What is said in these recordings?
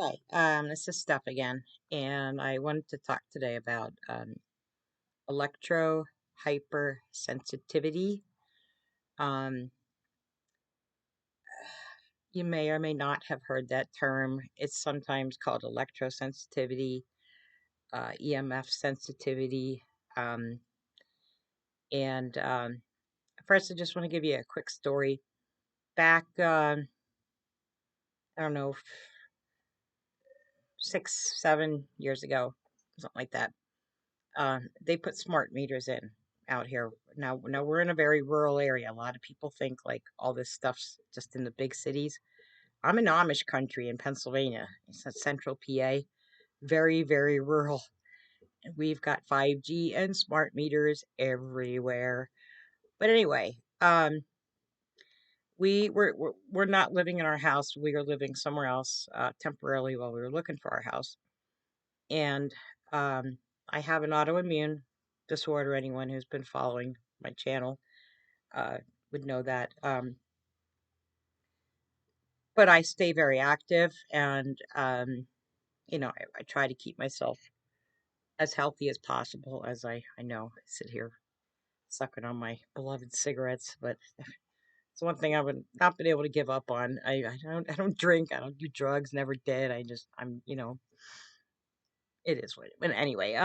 Hi, this is Steph again, and I wanted to talk today about electro hypersensitivity. Um, you may or may not have heard that term. It's sometimes called electrosensitivity, EMF sensitivity. Um, and first, I just want to give you a quick story. Back, I don't know, 6, 7 years ago, something like that. They put smart meters in out here. Now we're in a very rural area. A lot of people think like all this stuff's just in the big cities. I'm in Amish country in Pennsylvania. It's a central PA, very, very rural. We've got 5G and smart meters everywhere. But anyway, we're not living in our house. We are living somewhere else temporarily while we were looking for our house. And um, I have an autoimmune disorder. Anyone who's been following my channel uh, would know that. But I stay very active, and I try to keep myself as healthy as possible. As I know, I sit here sucking on my beloved cigarettes, but it's one thing I would not been able to give up on. I don't drink. I don't do drugs. Never did. It is what. But anyway,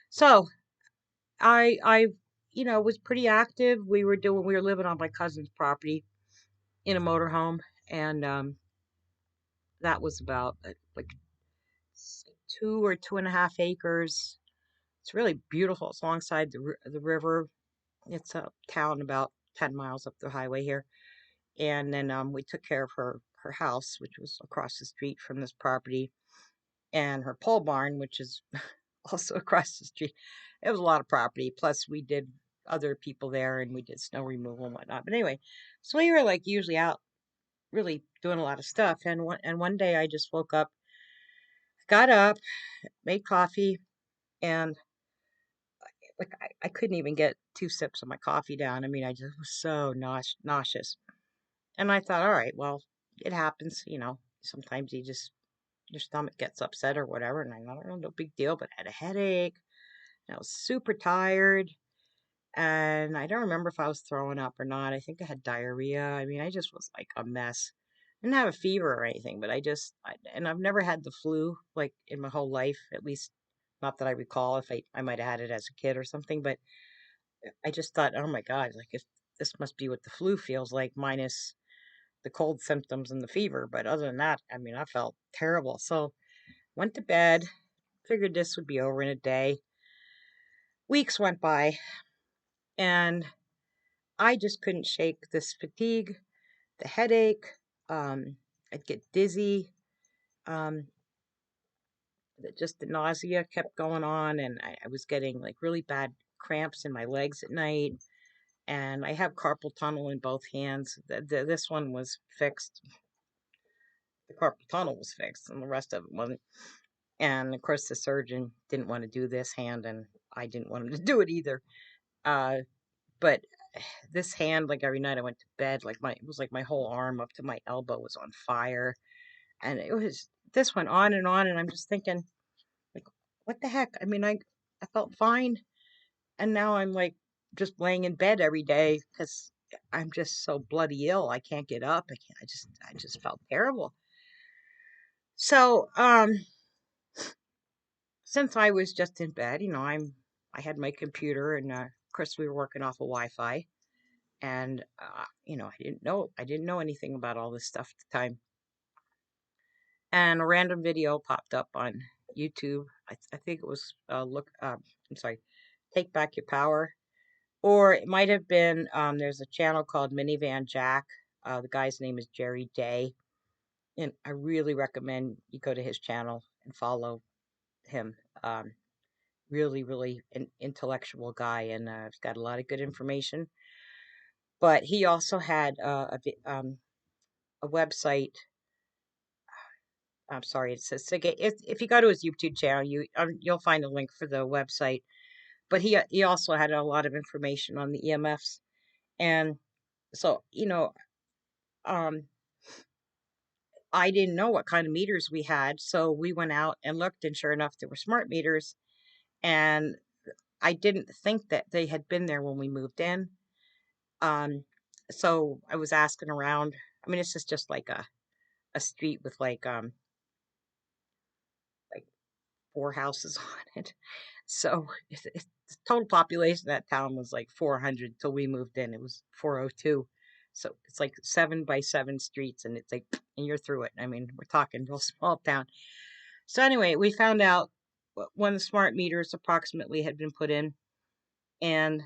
so I was pretty active. We were living on my cousin's property in a motorhome, and that was about like 2 or 2.5 acres. It's really beautiful. It's alongside the river. It's a town about 10 miles up the highway here, and then we took care of her house, which was across the street from this property, and her pole barn, which is also across the street. It was a lot of property. Plus, we did other people there, and we did snow removal and whatnot. But anyway, so we were like usually out, really doing a lot of stuff. And one day I just woke up, got up, made coffee, and like I couldn't even get 2 sips of my coffee down. I mean, I just was so nauseous. And I thought, all right, well, it happens. Sometimes your stomach gets upset or whatever. And I thought, oh, no big deal. But I had a headache. And I was super tired. And I don't remember if I was throwing up or not. I think I had diarrhea. I mean, I just was like a mess. I didn't have a fever or anything, but and I've never had the flu like in my whole life, at least not that I recall. If I might have had it as a kid or something, but I just thought, oh my God, like if this must be what the flu feels like, minus the cold symptoms and the fever. But other than that, I mean, I felt terrible. So went to bed, figured this would be over in a day. Weeks went by, and I just couldn't shake this fatigue, the headache. I'd get dizzy. Um, just the nausea kept going on, and I was getting like really bad cramps in my legs at night. And I have carpal tunnel in both hands. This one was fixed. The carpal tunnel was fixed, and the rest of it wasn't. And of course, the surgeon didn't want to do this hand, and I didn't want him to do it either. Uh, but this hand, like every night I went to bed, it was like my whole arm up to my elbow was on fire, and this went on, and I'm just thinking, like, what the heck? I mean, I felt fine, and now I'm like just laying in bed every day because I'm just so bloody ill. I can't get up. I can't. I just felt terrible. So, since I was just in bed, I had my computer, and of course we were working off of Wi-Fi, and I didn't know anything about all this stuff at the time, and a random video popped up on YouTube. I think it was I'm sorry, Take Back Your Power, or it might have been there's a channel called Minivan Jack. The guy's name is Jerry Day, and I really recommend you go to his channel and follow him. Really, really an intellectual guy, and he's got a lot of good information. But he also had a website. I'm sorry, it says if you go to his YouTube channel, you'll find a link for the website. But he also had a lot of information on the EMFs, and so um, I didn't know what kind of meters we had, so we went out and looked, and sure enough, there were smart meters. And I didn't think that they had been there when we moved in. Um, so I was asking around. I mean, this is just like a street with like four houses on it. So the total population of that town was like 400 till we moved in. It was 402. So it's like 7 by 7 streets, and it's like, and you're through it. I mean, we're talking real small town. So anyway, we found out when the smart meters approximately had been put in, and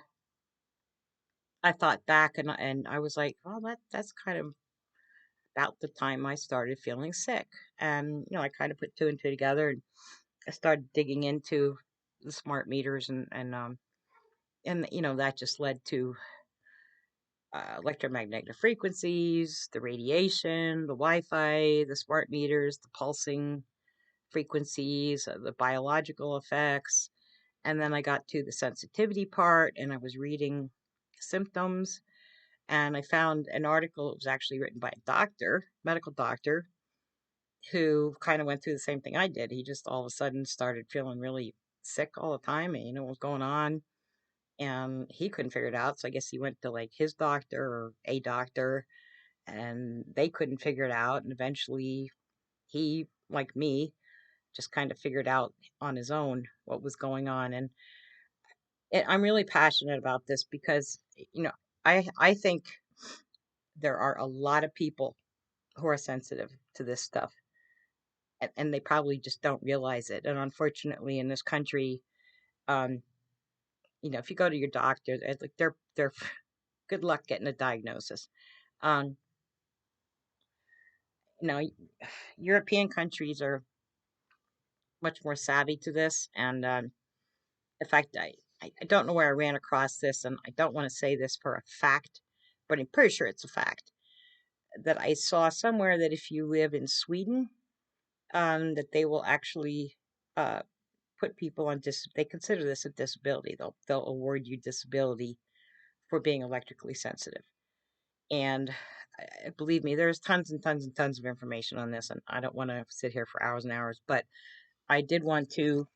I thought back, and I was like, well, that's kind of about the time I started feeling sick. And I kind of put two and two together, and I started digging into the smart meters, and that just led to electromagnetic frequencies, the radiation, the Wi-Fi, the smart meters, the pulsing frequencies, the biological effects. And then I got to the sensitivity part, and I was reading symptoms, and I found an article. It was actually written by a doctor, medical doctor, who kind of went through the same thing I did. He just all of a sudden started feeling really sick all the time, and what was going on, and he couldn't figure it out. So I guess he went to like his doctor or a doctor, and they couldn't figure it out. And eventually, he, like me, just kind of figured out on his own what was going on. And I'm really passionate about this because you know I think there are a lot of people who are sensitive to this stuff, and they probably just don't realize it. And unfortunately, in this country, um, if you go to your doctor, like they're good luck getting a diagnosis. Um, you know, European countries are much more savvy to this, and in fact, I don't know where I ran across this, and I don't want to say this for a fact, but I'm pretty sure it's a fact that I saw somewhere that if you live in Sweden, that they will actually uh, put people on they consider this a disability. They'll award you disability for being electrically sensitive. And believe me, there's tons and tons and tons of information on this, and I don't want to sit here for hours and hours, but I did want to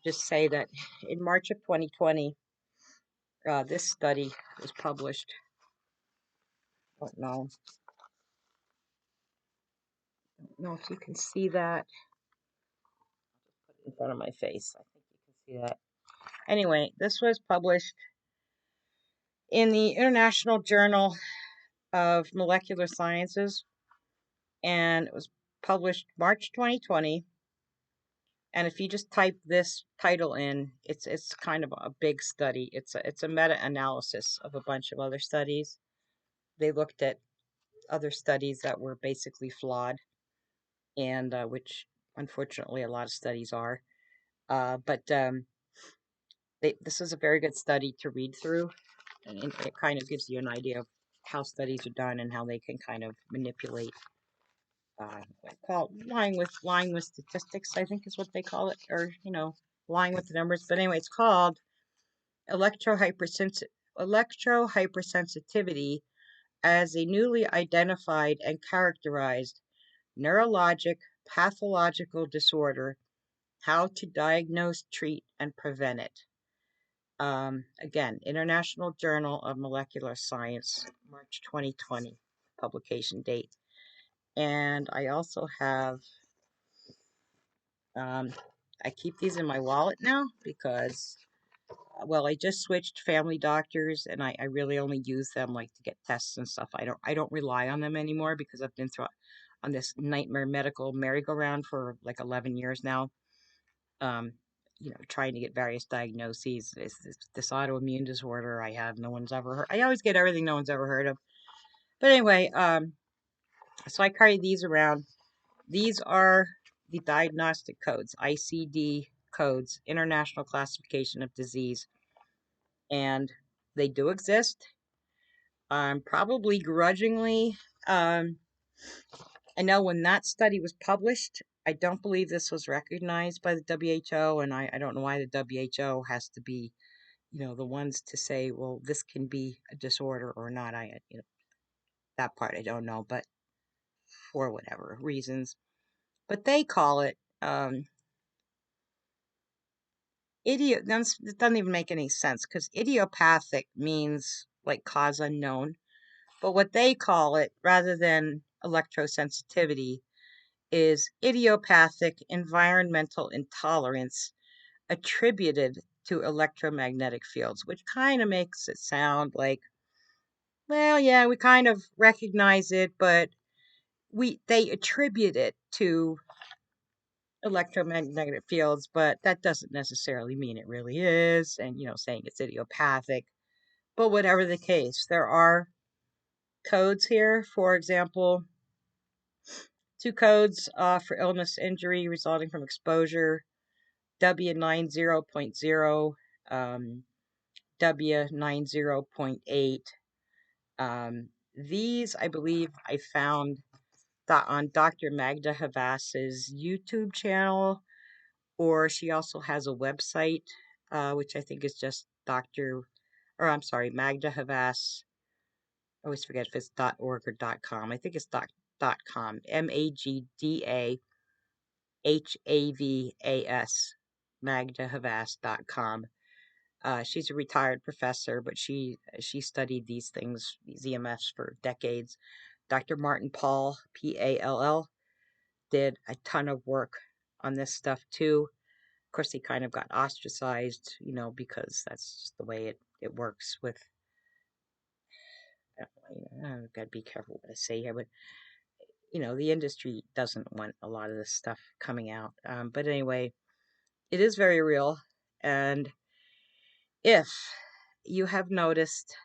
just say that in March of 2020, this study was published. I don't know if you can see that. Put it in front of my face. I think you can see that. Anyway, this was published in the International Journal of Molecular Sciences, and it was published March 2020. And if you just type this title in, it's kind of a big study. It's a meta-analysis of a bunch of other studies. They looked at other studies that were basically flawed, and which unfortunately a lot of studies are. But this is a very good study to read through, and it kind of gives you an idea of how studies are done and how they can kind of manipulate. Lying with statistics, I think is what they call it, or lying with the numbers. But anyway, it's called electrohypersensitivity as a newly identified and characterized neurologic pathological disorder, how to diagnose, treat, and prevent it. Again, International Journal of Molecular Science, March 2020, publication date. And I also have, I keep these in my wallet now because, well, I just switched family doctors, and I really only use them like to get tests and stuff. I don't rely on them anymore because I've been through on this nightmare medical merry-go-round for like 11 years now. Um, trying to get various diagnoses. This autoimmune disorder I have no one's ever heard. I always get everything no one's ever heard of. But anyway, so I carry these around. These are the diagnostic codes, ICD codes, International Classification of Disease, and they do exist. Probably grudgingly. Um, I know when that study was published, I don't believe this was recognized by the WHO, and I don't know why the WHO has to be, the ones to say, well, this can be a disorder or not. That part I don't know, but for whatever reasons. But they call it idiot. It doesn't even make any sense because idiopathic means like cause unknown. But what they call it, rather than electrosensitivity, is idiopathic environmental intolerance attributed to electromagnetic fields, which kind of makes it sound like, well, yeah, we kind of recognize it, but they attribute it to electromagnetic fields, but that doesn't necessarily mean it really is, and saying it's idiopathic. But whatever the case, there are codes here. For example, two codes for illness injury resulting from exposure: W90.0, W90.8. These, I believe, I found on Dr. Magda Havas's YouTube channel, or she also has a website, which I think is just Magda Havas. I always forget if it's .org or .com. I think it's .com. MAGDAHAVAS. MagdaHavas.com. She's a retired professor, but she studied these things, these EMFs, for decades. Dr. Martin Pall, Pall, did a ton of work on this stuff too. Of course, he kind of got ostracized, because that's just the way it works with. I've got to be careful what I say here, but the industry doesn't want a lot of this stuff coming out. But anyway, it is very real, and if you have noticed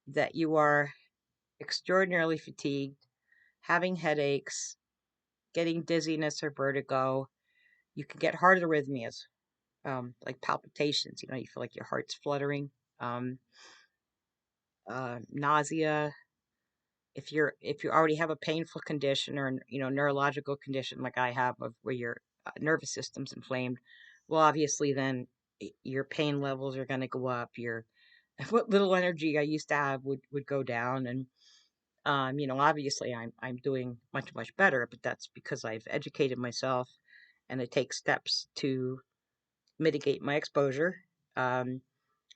that you are extraordinarily fatigued, having headaches, getting dizziness or vertigo, you can get heart arrhythmias, like palpitations. You feel like your heart's fluttering. Um, Nausea. If you already have a painful condition or neurological condition like I have, of where your nervous system's inflamed, well, obviously then your pain levels are going to go up. Your what little energy I used to have would go down, and obviously I'm doing much better, but that's because I've educated myself and I take steps to mitigate my exposure. For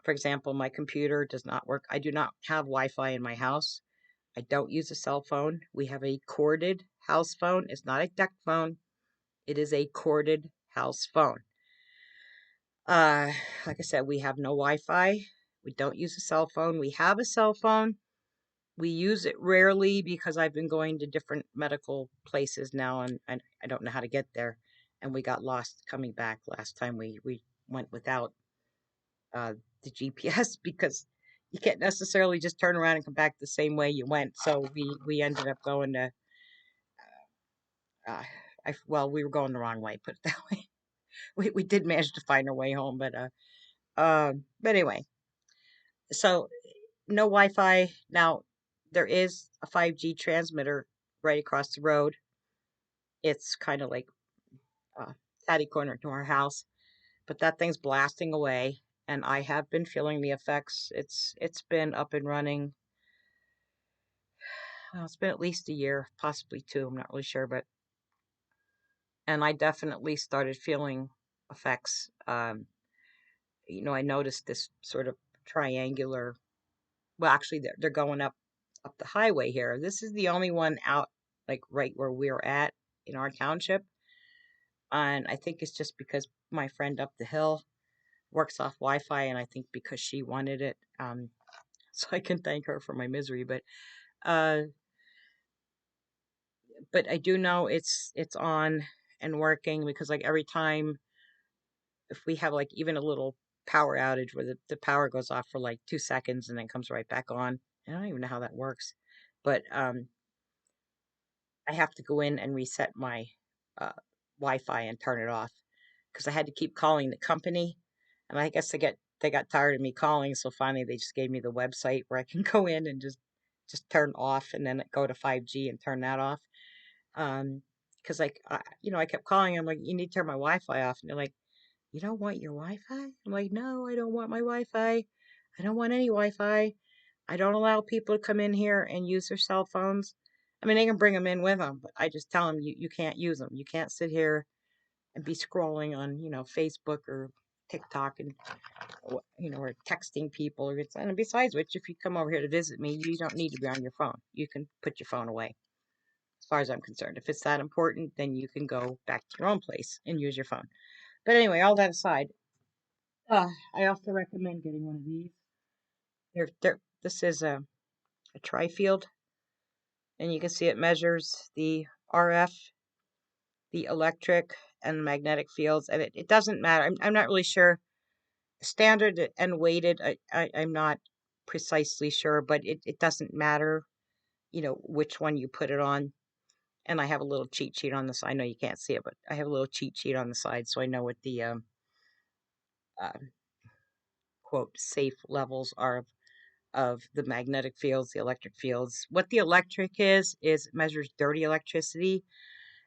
example, my computer does not work. I do not have Wi-Fi in my house. I don't use a cell phone. We have a corded house phone. It's not a deck phone. It is a corded house phone. Uh, like I said, we have no Wi-Fi. We don't use a cell phone. We have a cell phone. We use it rarely because I've been going to different medical places now, and I don't know how to get there. And we got lost coming back last time we went without uh, the GPS because you can't necessarily just turn around and come back the same way you went. So we ended up going to uh, we were going the wrong way. Put it that way. We did manage to find our way home, but anyway. So no Wi-Fi now. There is a 5G transmitter right across the road. It's kind of like uh, catty corner to our house, but that thing's blasting away, and I have been feeling the effects. It's been up and running. Well, it's been at least a year, possibly two. I'm not really sure, and I definitely started feeling effects. I noticed this sort of triangular. Well, actually, they're going up the highway here. This is the only one out, like right where we're at in our township, and I think it's just because my friend up the hill works off Wi-Fi, and I think because she wanted it, so I can thank her for my misery. Uh, but I do know it's on and working, because like every time if we have like even a little power outage where the power goes off for like 2 seconds and then comes right back on. I don't even know how that works, but I have to go in and reset my uh, Wi-Fi and turn it off because I had to keep calling the company, and I guess they got tired of me calling, so finally they just gave me the website where I can go in and just turn off and then go to 5G and turn that off. Because like I kept calling. I'm like, you need to turn my Wi-Fi off, and they're like, you don't want your Wi-Fi? I'm like, no, I don't want my Wi-Fi. I don't want any Wi-Fi. I don't allow people to come in here and use their cell phones. I mean, they can bring them in with them, but I just tell them you can't use them. You can't sit here and be scrolling on, Facebook or TikTok and, or texting people. And besides which, if you come over here to visit me, you don't need to be on your phone. You can put your phone away, as far as I'm concerned. If it's that important, then you can go back to your own place and use your phone. But anyway, all that aside, I also recommend getting one of these. This is a tri-field, and you can see it measures the RF, the electric, and magnetic fields, and it doesn't matter. I'm not really sure. Standard and weighted, I'm not precisely sure, but it doesn't matter, which one you put it on. And I have a little cheat sheet on the side. I know you can't see it, but I have a little cheat sheet on the side so I know what the uh, quote safe levels are of the magnetic fields, the electric fields. What the electric is it measures dirty electricity.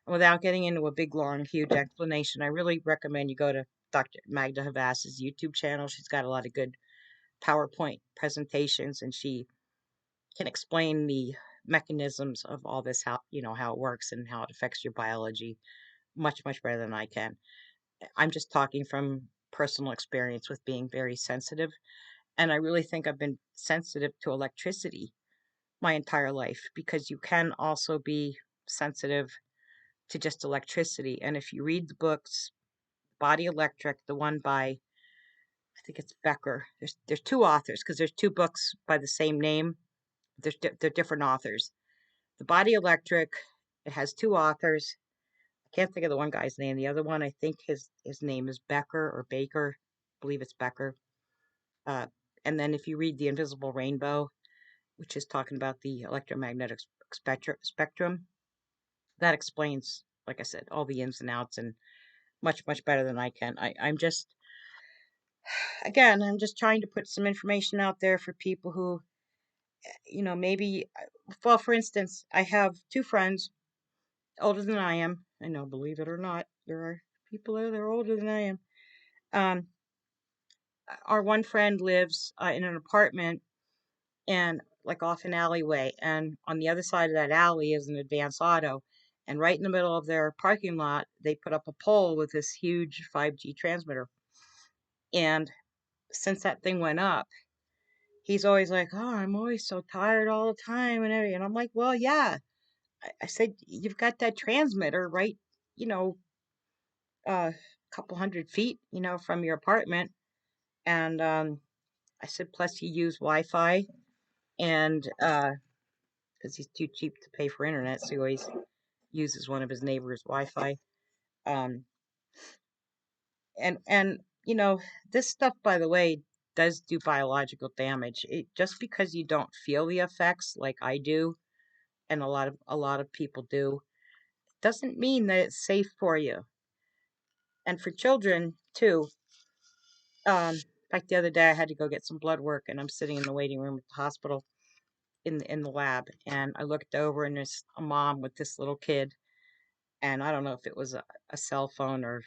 And without getting into a big, long, huge explanation, I really recommend you go to Dr. Magda Havas's YouTube channel. She's got a lot of good PowerPoint presentations, and she can explain the mechanisms of all this, how it works and how it affects your biology much, much better than I can. I'm just talking from personal experience with being very sensitive. And I really think I've been sensitive to electricity my entire life, because you can also be sensitive to just electricity. And if you read the books, Body Electric, the one by, I think it's Becker. There's two authors, because there's two books by the same name. They're different authors. The Body Electric, it has two authors. I can't think of the one guy's name. The other one, I think his name is Becker or Baker. I believe it's Becker. Uh, and then if you read The Invisible Rainbow, which is talking about the electromagnetic spectrum, that explains, like I said, all the ins and outs, and much, much better than I can. I'm just trying to put some information out there for people who, maybe, well, for instance, I have two friends older than I am. I know, believe it or not, there are people there that are older than I am. Um, our one friend lives in an apartment and like off an alleyway, and on the other side of that alley is an Advance Auto. And right in the middle of their parking lot, they put up a pole with this huge 5G transmitter. And since that thing went up, he's always like, "Oh, I'm always so tired all the time and everything." And I'm like, "Well, yeah." I said, "You've got that transmitter right, you know, a couple 100 feet, from your apartment." And I said, "Plus you use Wi-Fi, and because he's too cheap to pay for internet, so he always uses one of his neighbor's Wi-Fi." Um, and this stuff, by the way, does do biological damage. Just because you don't feel the effects like I do, and a lot of people do, doesn't mean that it's safe for you. And for children too. In fact, the other day I had to go get some blood work, and I'm sitting in the waiting room at the hospital in the lab, and I looked over, and there's a mom with this little kid, and I don't know if it was a cell phone, or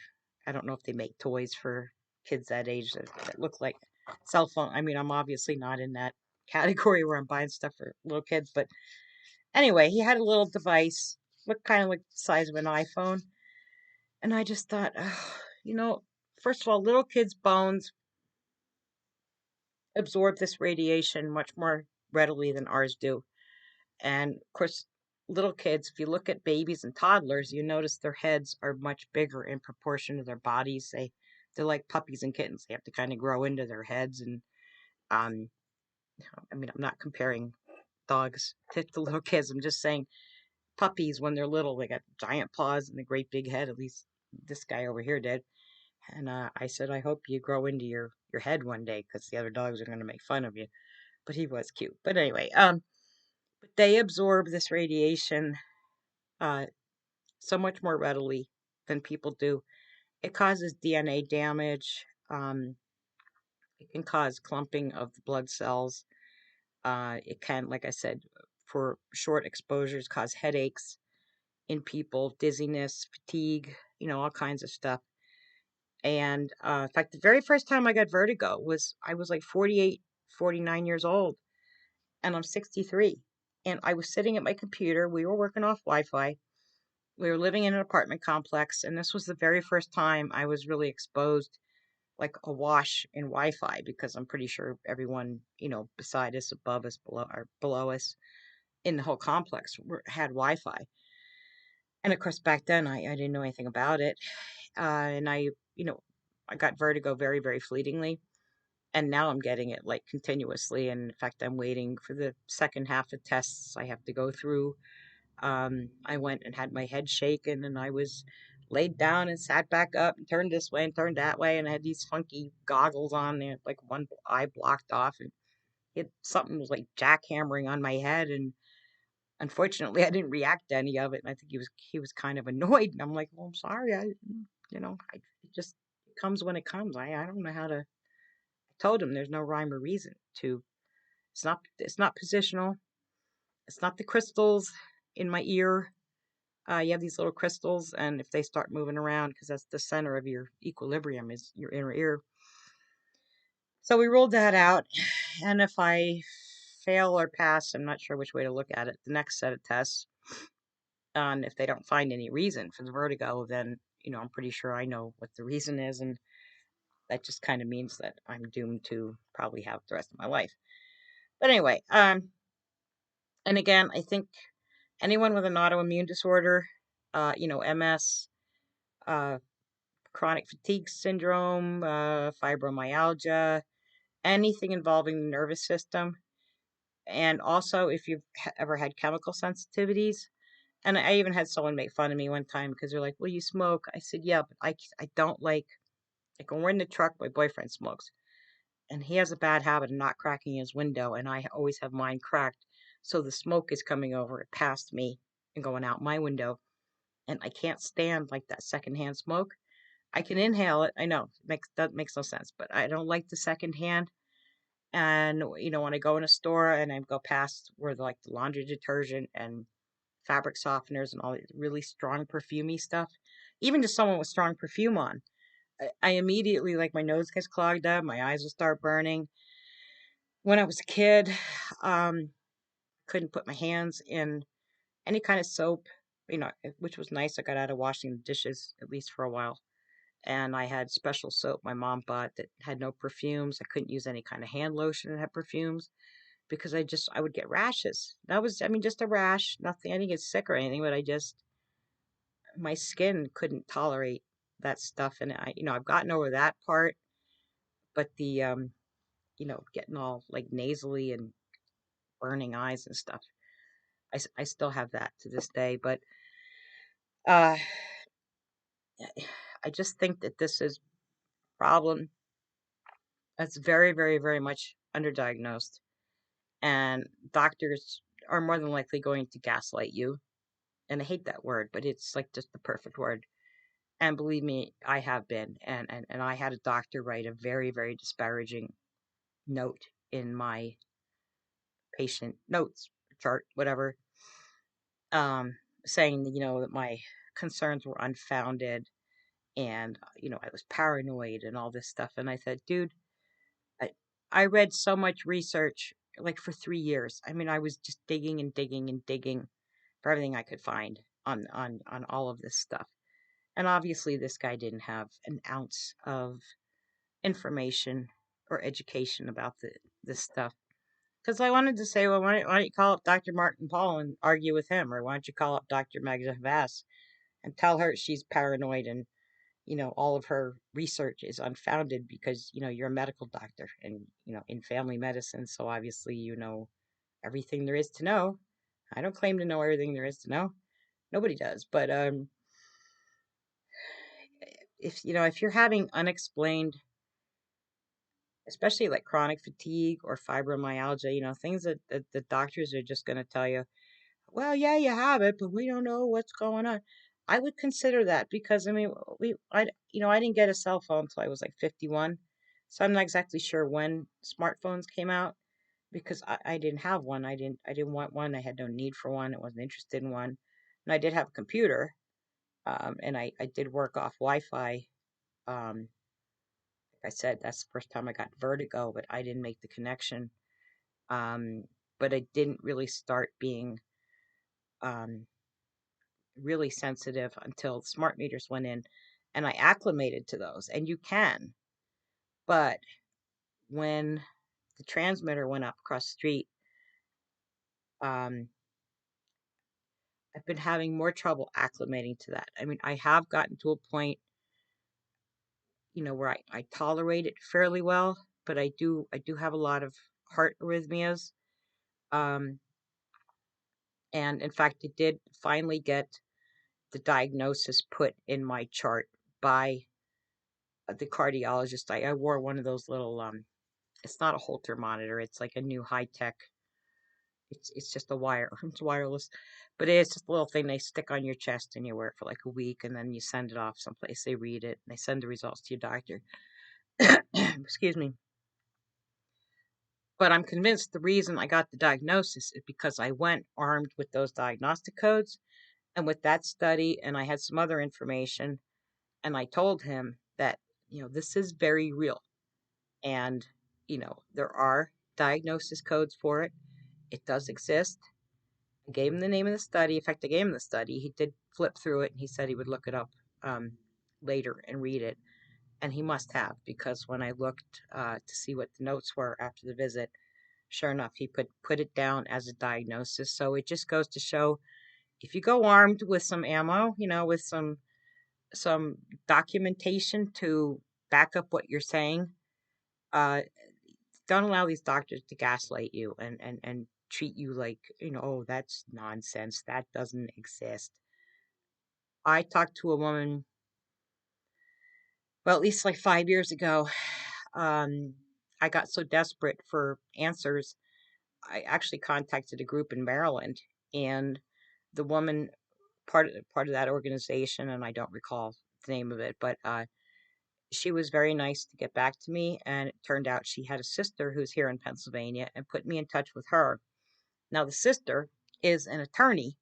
I don't know if they make toys for kids that age that look like cell phone. I mean, I'm obviously not in that category where I'm buying stuff for little kids, but anyway, he had a little device, looked kind of like the size of an iPhone, and I just thought, oh, first of all, little kids' bones absorb this radiation much more readily than ours do. And of course, little kids, if you look at babies and toddlers, you notice their heads are much bigger in proportion to their bodies. They're like puppies and kittens. They have to kind of grow into their heads. And um, I mean, I'm not comparing dogs to little kids. I'm just saying puppies, when they're little, they got giant paws and a great big head. At least this guy over here did. And I said, I hope you grow into your head one day, because the other dogs are going to make fun of you. But he was cute. But anyway, but they absorb this radiation uh, so much more readily than people do. It causes DNA damage. It can cause clumping of the blood cells. It can, like I said, for short exposures, cause headaches in people, dizziness, fatigue, all kinds of stuff. And in fact, the very first time I got vertigo I was like 48, 49 years old, and I'm 63. and I was sitting at my computer. We were working off Wi-Fi. We were living in an apartment complex, and this was the very first time I was really exposed, like awash in Wi-Fi, because I'm pretty sure everyone, beside us, above us, below us, in the whole complex had Wi-Fi. And of course, back then I didn't know anything about it, and you know, I got vertigo very, very fleetingly, and now I'm getting it like continuously. And in fact, I'm waiting for the second half of tests I have to go through. I went and had my head shaken, and I was laid down and sat back up and turned this way and turned that way, and I had these funky goggles on there, like one eye blocked off, and something was like jackhammering on my head, and unfortunately I didn't react to any of it, and I think he was kind of annoyed, and I'm like, well, I'm sorry, it just it comes when it comes. I don't know how to. I told him there's no rhyme or reason to. It's not positional. It's not the crystals in my ear. You have these little crystals, and if they start moving around, because that's the center of your equilibrium is your inner ear. So we ruled that out, and if I fail or pass, I'm not sure which way to look at it, the next set of tests, and if they don't find any reason for the vertigo, then I'm pretty sure I know what the reason is, and that just kind of means that I'm doomed to probably have the rest of my life. But anyway, and again, I think anyone with an autoimmune disorder, MS, uh, chronic fatigue syndrome, fibromyalgia, anything involving the nervous system, and also if you've ever had chemical sensitivities. And I even had someone make fun of me one time because they're like, "Well, you smoke." I said, "Yeah, but I don't like when we're in the truck, my boyfriend smokes, and he has a bad habit of not cracking his window, and I always have mine cracked. So the smoke is coming over past me and going out my window, and I can't stand like that secondhand smoke. I can inhale it. I know that makes no sense, but I don't like the secondhand. And when I go in a store and I go past where like the laundry detergent and fabric softeners and all the really strong perfumey stuff, even to someone with strong perfume on, I immediately, like, my nose gets clogged up, my eyes will start burning. When I was a kid, um, couldn't put my hands in any kind of soap, which was nice. I got out of washing the dishes at least for a while. And I had special soap my mom bought that had no perfumes. I couldn't use any kind of hand lotion that had perfumes because I would get rashes. That was, I mean, just a rash, nothing. I didn't get sick or anything, but my skin couldn't tolerate that stuff. And I've gotten over that part, but getting all like nasally and burning eyes and stuff, I still have that to this day. But uh, I just think that this is a problem that's very, very, very much underdiagnosed, and doctors are more than likely going to gaslight you. And I hate that word, but it's like just the perfect word. And believe me, I have been. And I had a doctor write a very, very disparaging note in my patient notes chart, whatever, um, saying that my concerns were unfounded, and I was paranoid and all this stuff. And I said, dude, I, I read so much research like for 3 years. I mean, I was just digging and digging and digging for everything I could find on all of this stuff. And obviously, this guy didn't have an ounce of information or education about this stuff. Because I wanted to say, well, why don't you call up Dr. Martin Paul and argue with him? Or why don't you call up Dr. Magda Havas and tell her she's paranoid, and all of her research is unfounded because you're a medical doctor and in family medicine, so obviously you know everything there is to know. I don't claim to know everything there is to know. Nobody does. But if you're having unexplained, especially like chronic fatigue or fibromyalgia, things that the doctors are just going to tell you, well, yeah, you have it, but we don't know what's going on. I would consider that because I mean, I didn't get a cell phone until I was like 51, so I'm not exactly sure when smartphones came out because I didn't have one. I didn't want one. I had no need for one. I wasn't interested in one, and I did have a computer, and I did work off Wi-Fi. Like I said, that's the first time I got vertigo, but I didn't make the connection. Um, but I didn't really start being um, really sensitive until smart meters went in, and I acclimated to those. And you can, but when the transmitter went up across the street, um, I've been having more trouble acclimating to that. I mean, I have gotten to a point, where I tolerate it fairly well, but I do have a lot of heart arrhythmias. Um, and in fact, it did finally get the diagnosis put in my chart by the cardiologist. I wore one of those little it's not a Holter monitor. It's like a new high tech. It's just a wire. It's wireless, but it's just a little thing they stick on your chest and you wear it for like a week, and then you send it off someplace. They read it and they send the results to your doctor. Excuse me. But I'm convinced the reason I got the diagnosis is because I went armed with those diagnostic codes and with that study, and I had some other information, and I told him that, this is very real. And, there are diagnosis codes for it. It does exist. I gave him the name of the study. In fact, I gave him the study. He did flip through it and he said he would look it up later and read it. And he must have, because when I looked to see what the notes were after the visit, sure enough, he put it down as a diagnosis. So it just goes to show, if you go armed with some ammo, with some documentation to back up what you're saying, uh, don't allow these doctors to gaslight you and treat you like, oh, that's nonsense. That doesn't exist. I talked to a woman, well, at least like 5 years ago. Um, I got so desperate for answers, I actually contacted a group in Maryland, and the woman, part of that organization, and I don't recall the name of it, but she was very nice to get back to me, and it turned out she had a sister who's here in Pennsylvania and put me in touch with her. Now, the sister is an attorney,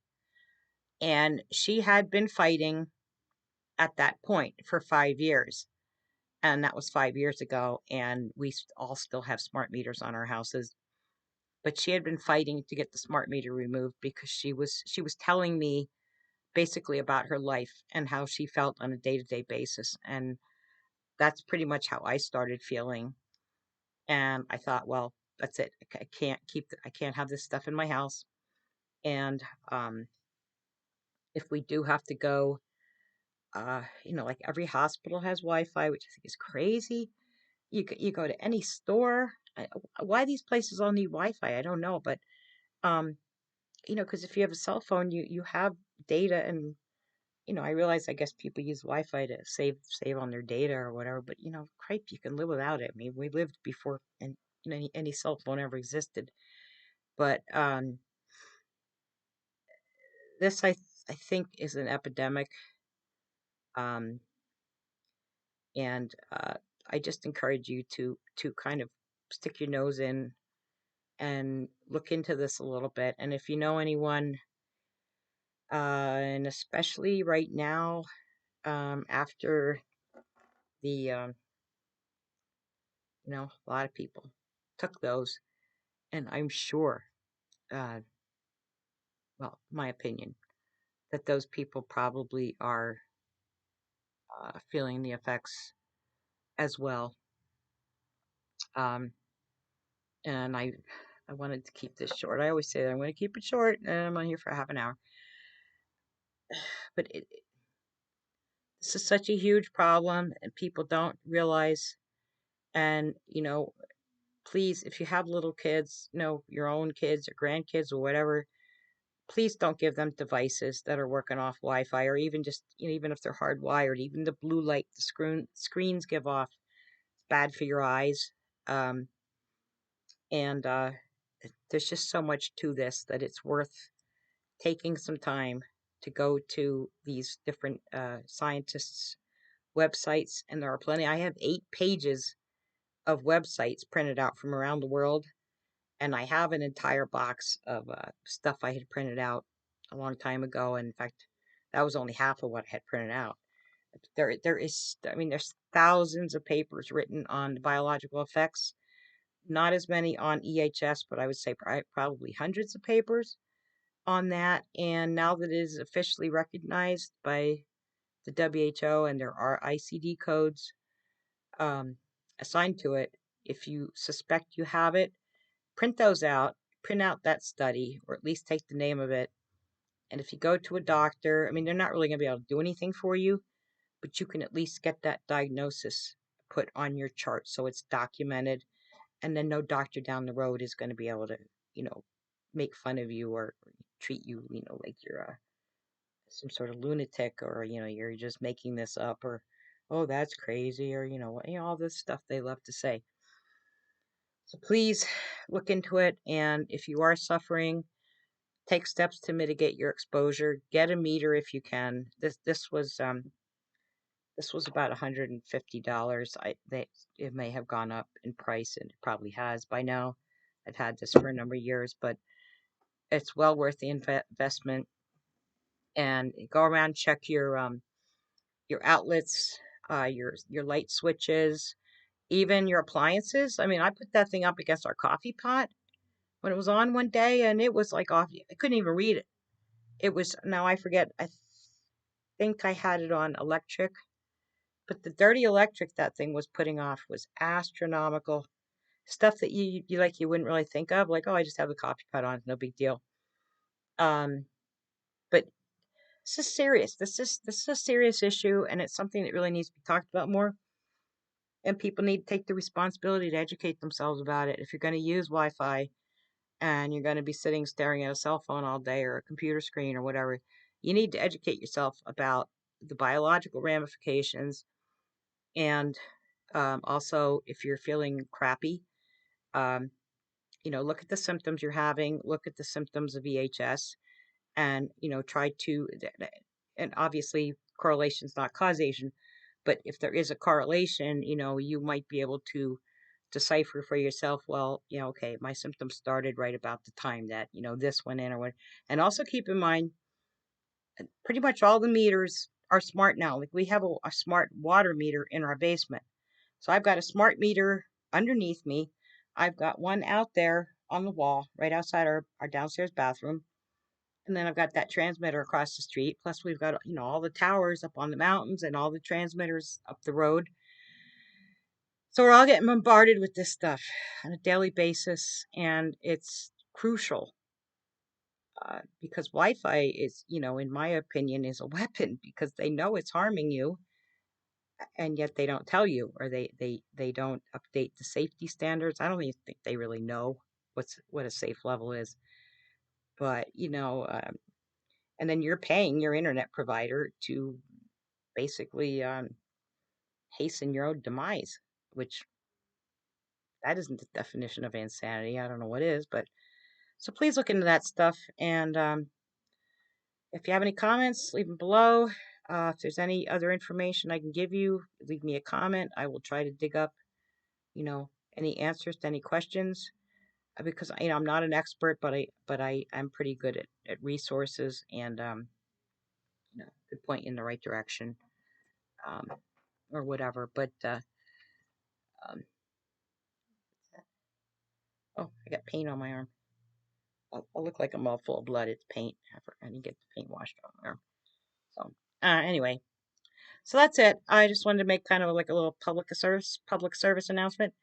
and she had been fighting at that point for 5 years. And that was 5 years ago. And we all still have smart meters on our houses. But she had been fighting to get the smart meter removed because she was telling me basically about her life and how she felt on a day-to-day basis. And that's pretty much how I started feeling. And I thought, well, that's it. I can't have this stuff in my house. And if we do have to go, like every hospital has Wi-Fi, which I think is crazy. You go to any store. Why these places all need Wi-Fi? I don't know, but um, because if you have a cell phone, you have data, and I realize, I guess people use Wi-Fi to save on their data or whatever, but cripe, you can live without it. I mean, we lived before and any cell phone ever existed. But this I think is an epidemic. Um, and I just encourage you to kind of stick your nose in and look into this a little bit. And if you know anyone, and especially right now, after the a lot of people took those, and I'm sure, uh, well, my opinion, that those people probably are feeling the effects as well. Um, and I wanted to keep this short. I always say that I'm going to keep it short, and I'm on here for half an hour. But this is such a huge problem, and people don't realize. And please, if you have little kids, your own kids or grandkids or whatever, please don't give them devices that are working off Wi-Fi, or even just, even if they're hardwired, even the blue light the screens give off, it's bad for your eyes. And there's just so much to this that it's worth taking some time to go to these different scientists' websites, and there are plenty. I have 8 pages of websites printed out from around the world, and I have an entire box of stuff I had printed out a long time ago. And in fact, that was only half of what I had printed out. There is, I mean, there's thousands of papers written on the biological effects, not as many on EHS, but I would say probably hundreds of papers on that. And now that it is officially recognized by the WHO and there are ICD codes um, assigned to it, if you suspect you have it, print those out, print out that study, or at least take the name of it. And if you go to a doctor, I mean, they're not really going to be able to do anything for you, but you can at least get that diagnosis put on your chart so it's documented. And then no doctor down the road is going to be able to, you know, make fun of you or treat you, you know, like you're some sort of lunatic or, you know, you're just making this up or, oh, that's crazy or, all this stuff they love to say. So please look into it. And if you are suffering, take steps to mitigate your exposure. Get a meter if you can. This was about $150. It may have gone up in price, and it probably has by now. I've had this for a number of years, but it's well worth the investment. And go around, check your outlets, your light switches, even your appliances. I mean, I put that thing up against our coffee pot when it was on one day, and it was like off. I couldn't even read it. It was now I forget. I think I had it on electric, but the dirty electric that thing was putting off was astronomical. Stuff that you wouldn't really think of, like, oh, I just have the coffee pot on, no big deal. Um, but this is serious. This is a serious issue, and it's something that really needs to be talked about more. And people need to take the responsibility to educate themselves about it. If you're going to use Wi-Fi and you're going to be sitting staring at a cell phone all day or a computer screen or whatever, you need to educate yourself about the biological ramifications. And also, if you're feeling crappy, um, look at the symptoms you're having, look at the symptoms of EHS, and, try to, and obviously, correlation is not causation, but if there is a correlation, you might be able to decipher for yourself, well, okay, my symptoms started right about the time that, this went in or what. And also keep in mind, pretty much all the meters are smart now. Like we have a smart water meter in our basement. So I've got a smart meter underneath me. I've got one out there on the wall right outside our downstairs bathroom. And then I've got that transmitter across the street. Plus we've got, all the towers up on the mountains and all the transmitters up the road. So we're all getting bombarded with this stuff on a daily basis. And it's crucial because Wi-Fi is, in my opinion, is a weapon because they know it's harming you, and yet they don't tell you, or they don't update the safety standards. I don't even think they really know what a safe level is. But and then you're paying your internet provider to basically hasten your own demise, which that isn't the definition of insanity. I don't know what is, but so please look into that stuff. And if you have any comments, leave them below. If there's any other information I can give you, leave me a comment. I will try to dig up, any answers to any questions because I'm not an expert, but I'm pretty good at resources and could point you in the right direction um, or whatever. But um, oh, I got paint on my arm. I'll look like I'm all full of blood. It's paint. I need to get the paint washed off my arm. So anyway, so that's it. I just wanted to make kind of like a little public service announcement.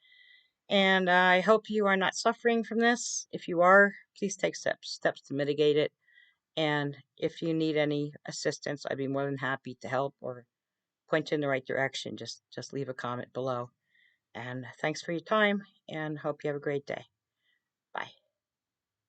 And I hope you are not suffering from this. If you are, please take steps to mitigate it. And if you need any assistance, I'd be more than happy to help or point you in the right direction. Just leave a comment below. And thanks for your time and hope you have a great day. Bye.